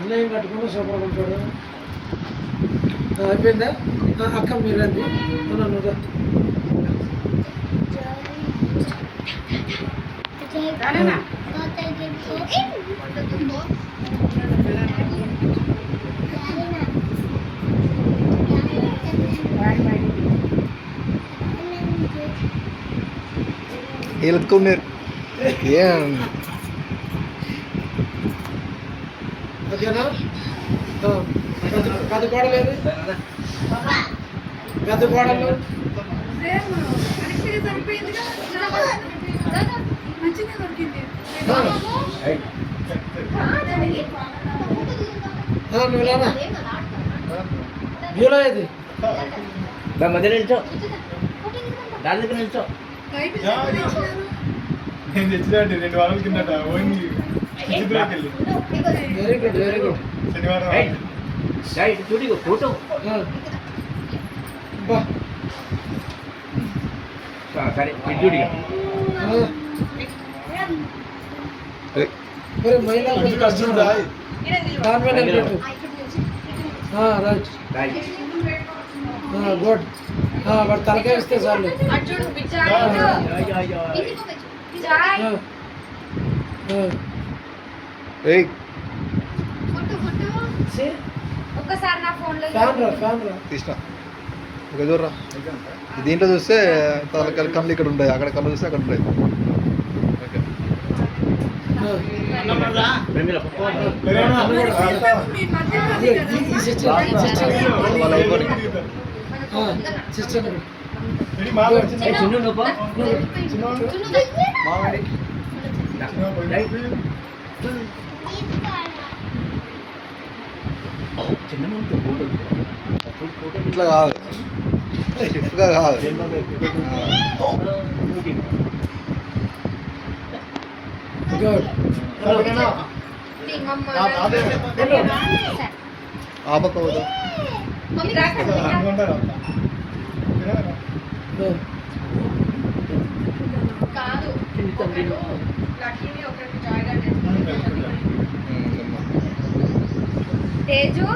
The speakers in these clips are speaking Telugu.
అన్నయ్య కట్టుకుని సూపర్ ఉంటాడు. అయిపోయిందా అక్క? మీరు రండి. వెళ్తున్నారు ఏం ఓకేనా? పెద్ద కోడలేదు, పెద్ద కోడలు నువ్వు రానా? వ్యూలో ఇది మధ్య నిల్చో, దాని దగ్గర నిల్చో. నేను తెచ్చినండి 2 వారాల కిందట only very good, very good. శనివారం ఫోటో సరే మరి మహిళా కష్టం రాయి దాని మీద నిలబెట్టు. Right, good. వాడు తలకాయ ఇస్తే చాలు. తీసిన ఒక చూడరా. దీంట్లో చూస్తే కళ్ళు ఇక్కడ ఉంటాయి, అక్కడ కళ్ళు చూస్తే అక్కడ ఉంటాయి. ఇట్లా కాదు, ఇట్లా కాదు. ఆపక పోదు. తేజు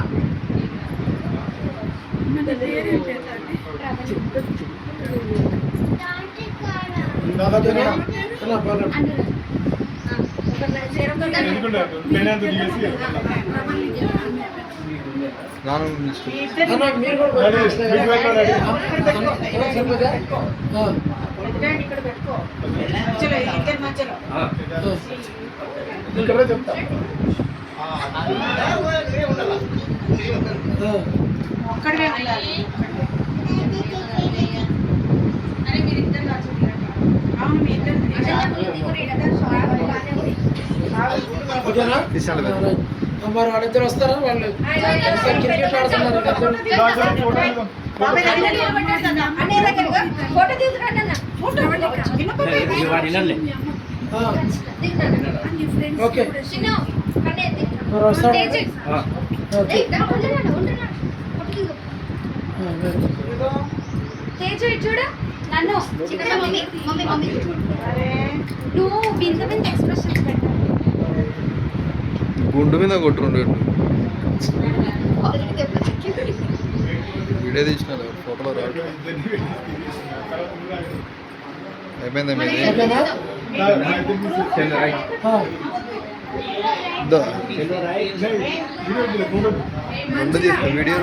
మీరు కూడా చెప్తా మరి వాళ్ళిద్దరు వస్తారా? వాళ్ళు క్రికెట్ ఆడుతున్నారు. ఓకే, మరి వస్తాడు. తేజు చూడు నన్ను నువ్వు బింద బింద ఎక్స్ప్రెషన్స్ పెట్టు. గుండు మీద కొట్టుండు వీడియో తీసిన ఫోటోలో రాడు. అయిపోయిందా మీది? వీడియో